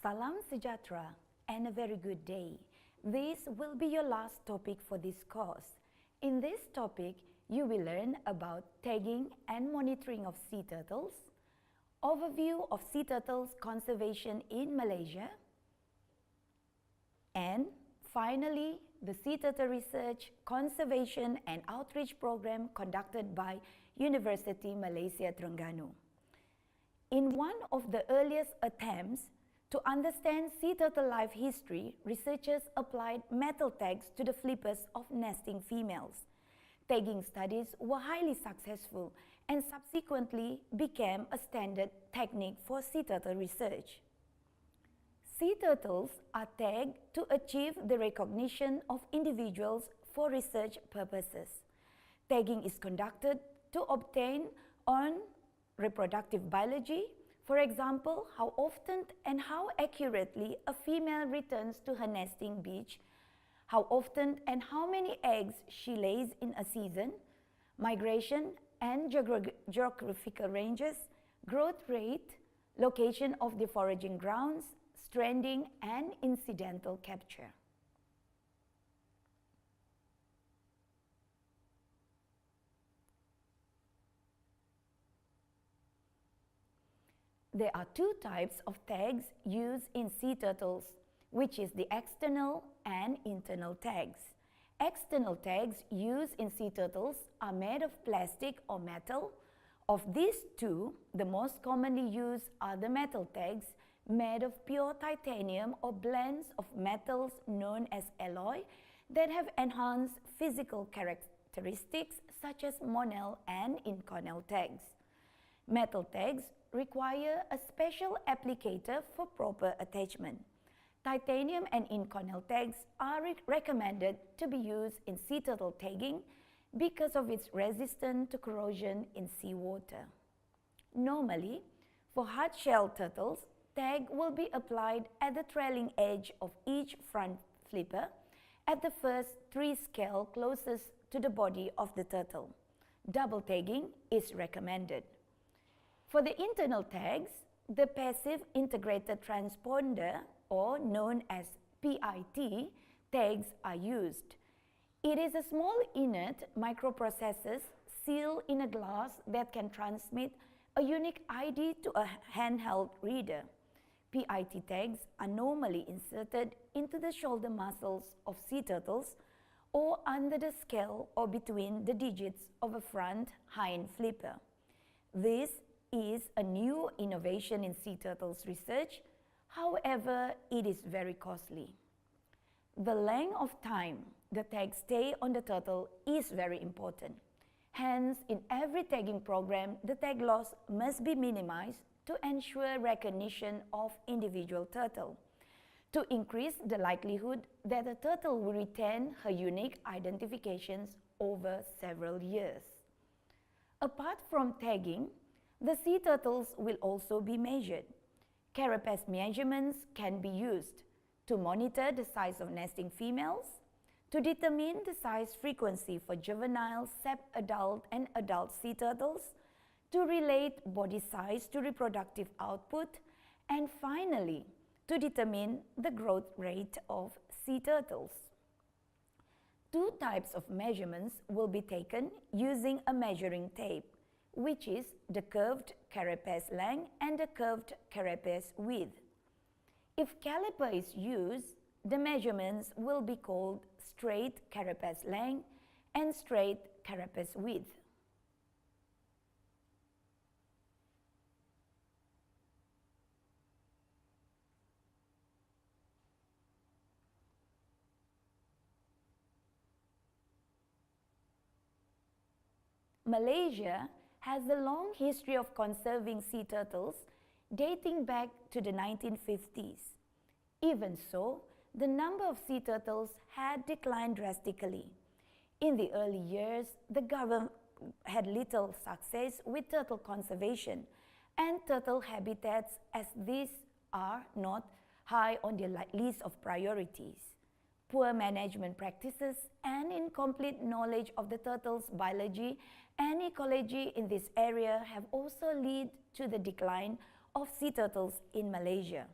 Salam sejahtera and a very good day. This will be your last topic for this course. In this topic, you will learn about tagging and monitoring of sea turtles, overview of sea turtles conservation in Malaysia, and finally, the Sea Turtle Research, Conservation and Outreach Program conducted by University Malaysia Terengganu. In one of the earliest attempts to understand sea turtle life history, researchers applied metal tags to the flippers of nesting females. Tagging studies were highly successful and subsequently became a standard technique for sea turtle research. Sea turtles are tagged to achieve the recognition of individuals for research purposes. Tagging is conducted to obtain on reproductive biology, for example, how often and how accurately a female returns to her nesting beach, how often and how many eggs she lays in a season, migration and geographical ranges, growth rate, location of the foraging grounds, stranding and incidental capture. There are two types of tags used in sea turtles, which is the external and internal tags. External tags used in sea turtles are made of plastic or metal. Of these two, the most commonly used are the metal tags made of pure titanium or blends of metals known as alloy that have enhanced physical characteristics such as Monel and Inconel tags. Metal tags require a special applicator for proper attachment. Titanium and Inconel tags are recommended to be used in sea turtle tagging because of its resistance to corrosion in seawater. Normally, for hard-shell turtles, tag will be applied at the trailing edge of each front flipper at the first 3 scale closest to the body of the turtle. Double tagging is recommended. For the internal tags, the passive integrated transponder, or known as PIT, tags are used. It is a small inert microprocessor sealed in a glass that can transmit a unique ID to a handheld reader. PIT tags are normally inserted into the shoulder muscles of sea turtles or under the scale or between the digits of a front hind flipper. This is a new innovation in sea turtles research. However, it is very costly. The length of time the tags stay on the turtle is very important. Hence, in every tagging program, the tag loss must be minimized to ensure recognition of individual turtle, to increase the likelihood that the turtle will retain her unique identifications over several years. Apart from tagging, the sea turtles will also be measured. Carapace measurements can be used to monitor the size of nesting females, to determine the size frequency for juvenile, sub-adult and adult sea turtles, to relate body size to reproductive output, and finally, to determine the growth rate of sea turtles. Two types of measurements will be taken using a measuring tape, which is the curved carapace length and the curved carapace width. If caliper is used, the measurements will be called straight carapace length and straight carapace width. Malaysia has a long history of conserving sea turtles dating back to the 1950s. Even so, the number of sea turtles had declined drastically. In the early years, the government had little success with turtle conservation and turtle habitats, as these are not high on the list of priorities. Poor management practices and incomplete knowledge of the turtle's biology and ecology in this area have also led to the decline of sea turtles in Malaysia.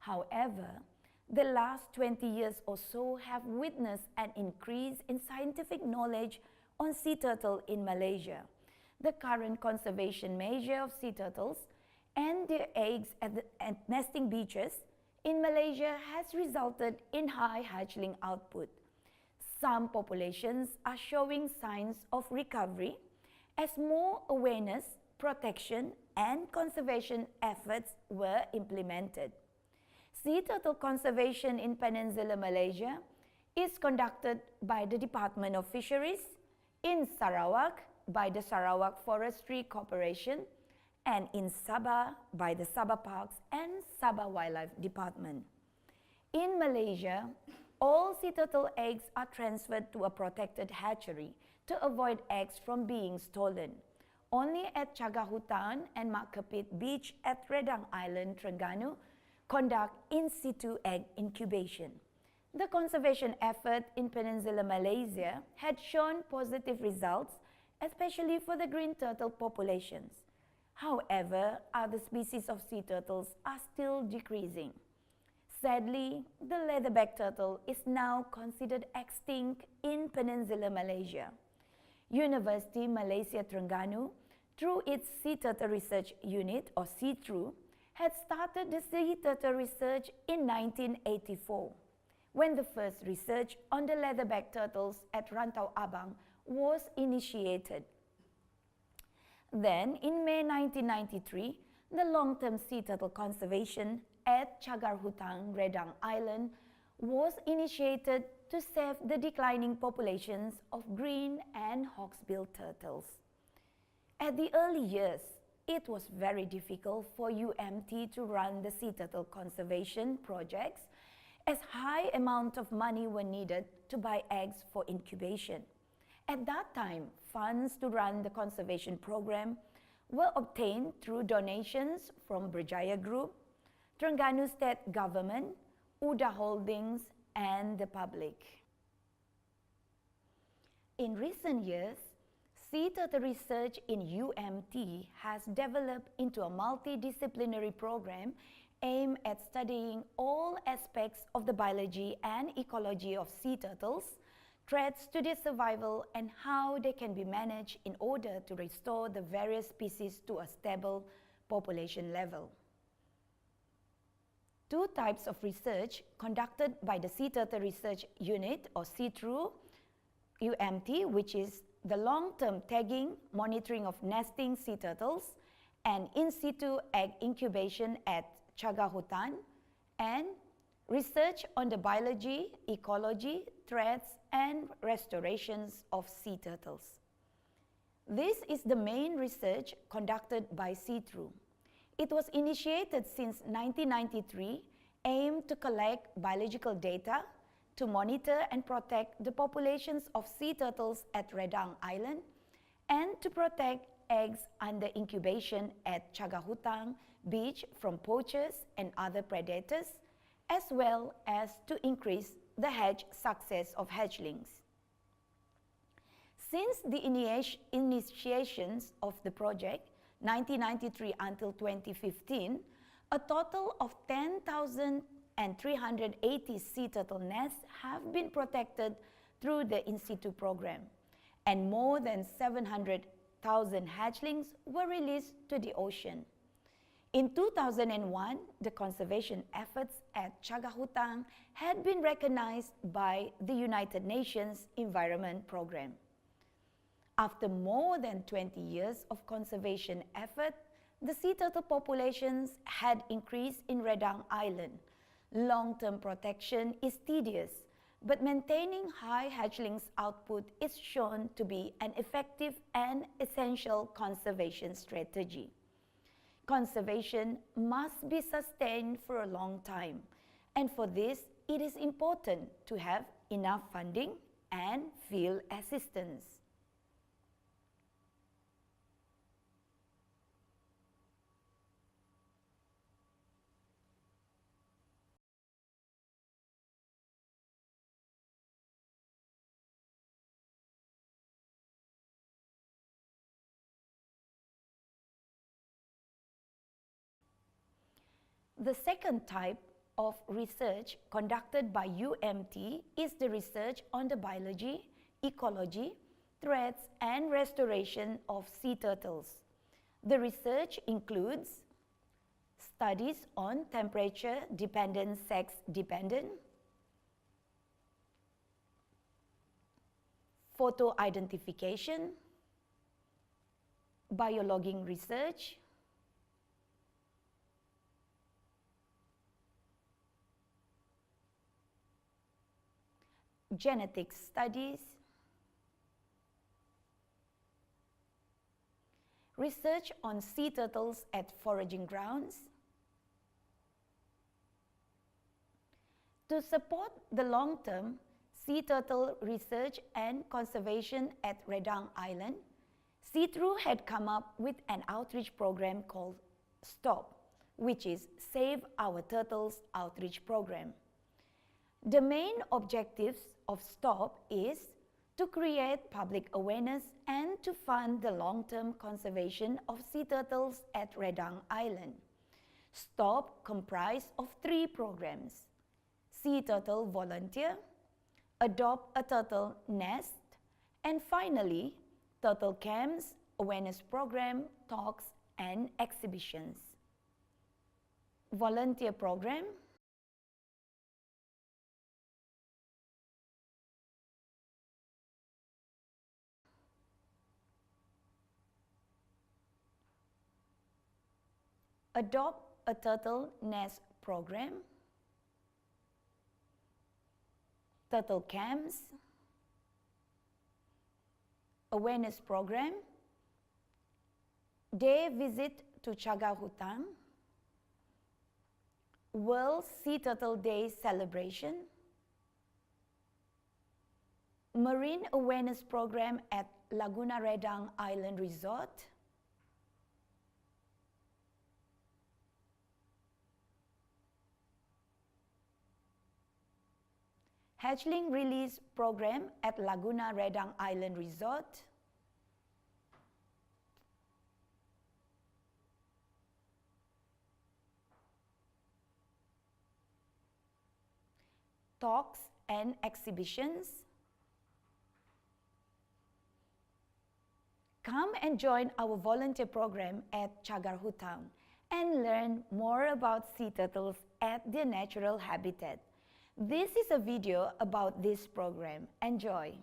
However, the last 20 years or so have witnessed an increase in scientific knowledge on sea turtle in Malaysia. The current conservation measure of sea turtles and their eggs at nesting beaches in Malaysia has resulted in high hatchling output. Some populations are showing signs of recovery as more awareness, protection, and conservation efforts were implemented. Sea turtle conservation in Peninsular Malaysia is conducted by the Department of Fisheries, in Sarawak by the Sarawak Forestry Corporation, and in Sabah by the Sabah Parks and Sabah Wildlife Department. In Malaysia, all sea turtle eggs are transferred to a protected hatchery to avoid eggs from being stolen. Only at Cagahutan and Mak Kepit Beach at Redang Island, Terengganu, conduct in situ egg incubation. The conservation effort in Peninsular Malaysia had shown positive results, especially for the green turtle populations. However, other species of sea turtles are still decreasing. Sadly, the leatherback turtle is now considered extinct in Peninsular Malaysia. University Malaysia Terengganu, through its Sea Turtle Research Unit, or SEATRU, had started the sea turtle research in 1984, when the first research on the leatherback turtles at Rantau Abang was initiated. Then, in May 1993, the long-term sea turtle conservation at Cagahutan, Redang Island was initiated to save the declining populations of green and hawksbill turtles. At the early years, it was very difficult for UMT to run the sea turtle conservation projects, as high amount of money were needed to buy eggs for incubation. At that time, funds to run the conservation program were obtained through donations from Berjaya Group, Terengganu State Government, UDA Holdings, and the public. In recent years, sea turtle research in UMT has developed into a multidisciplinary program aimed at studying all aspects of the biology and ecology of sea turtles, threats to their survival, and how they can be managed in order to restore the various species to a stable population level. Two types of research conducted by the Sea Turtle Research Unit, or SEATRU, UMT, which is the long-term tagging, monitoring of nesting sea turtles, and in situ egg incubation at Cagahutan, and research on the biology, ecology, threats, and restorations of sea turtles. This is the main research conducted by SEATRU. It was initiated since 1993, aimed to collect biological data, to monitor and protect the populations of sea turtles at Redang Island, and to protect eggs under incubation at Cagahutan Beach from poachers and other predators, as well as to increase the hatch success of hatchlings. Since the initiations of the project, 1993 until 2015, a total of 10,380 sea turtle nests have been protected through the in situ program, and more than 700,000 hatchlings were released to the ocean. In 2001, the conservation efforts at Cagahutan had been recognized by the United Nations Environment Programme. After more than 20 years of conservation effort, the sea turtle populations had increased in Redang Island. Long-term protection is tedious, but maintaining high hatchlings output is shown to be an effective and essential conservation strategy. Conservation must be sustained for a long time, and for this, it is important to have enough funding and field assistance. The second type of research conducted by UMT is the research on the biology, ecology, threats, and restoration of sea turtles. The research includes studies on temperature-dependent, sex-dependent, photo identification, biologging research, genetics studies, research on sea turtles at foraging grounds. To support the long-term sea turtle research and conservation at Redang Island, SeaThru had come up with an outreach program called STOP, which is Save Our Turtles Outreach Program. The main objectives of STOP is to create public awareness and to fund the long-term conservation of sea turtles at Redang Island. STOP comprised of 3 programs: Sea Turtle Volunteer, Adopt a Turtle Nest, and finally, Turtle Camps, Awareness Program, Talks, and Exhibitions. Volunteer Program. Adopt a Turtle Nest Program, Turtle Camps, Awareness Program, Day Visit to Cagar Hutang, World Sea Turtle Day Celebration, Marine Awareness Program at Laguna Redang Island Resort, Hatchling Release Program at Laguna Redang Island Resort, Talks and Exhibitions. Come and join our volunteer program at Cagar Hutang and learn more about sea turtles at their natural habitat. This is a video about this program. Enjoy!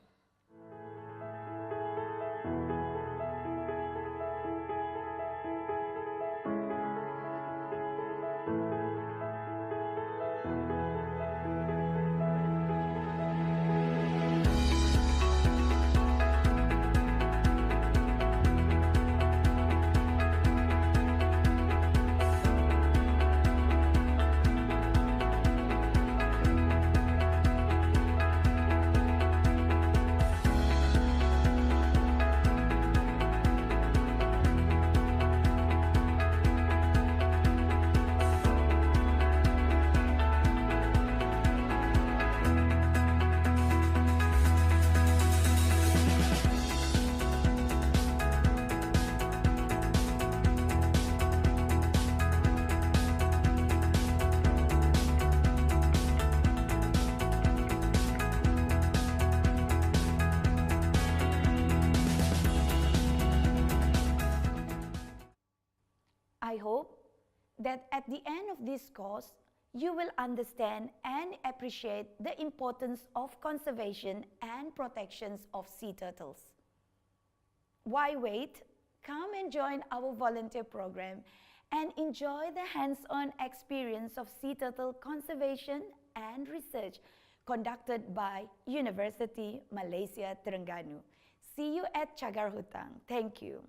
I hope that at the end of this course, you will understand and appreciate the importance of conservation and protections of sea turtles. Why wait? Come and join our volunteer program and enjoy the hands-on experience of sea turtle conservation and research conducted by University Malaysia Terengganu. See you at Cagar Hutang. Thank you.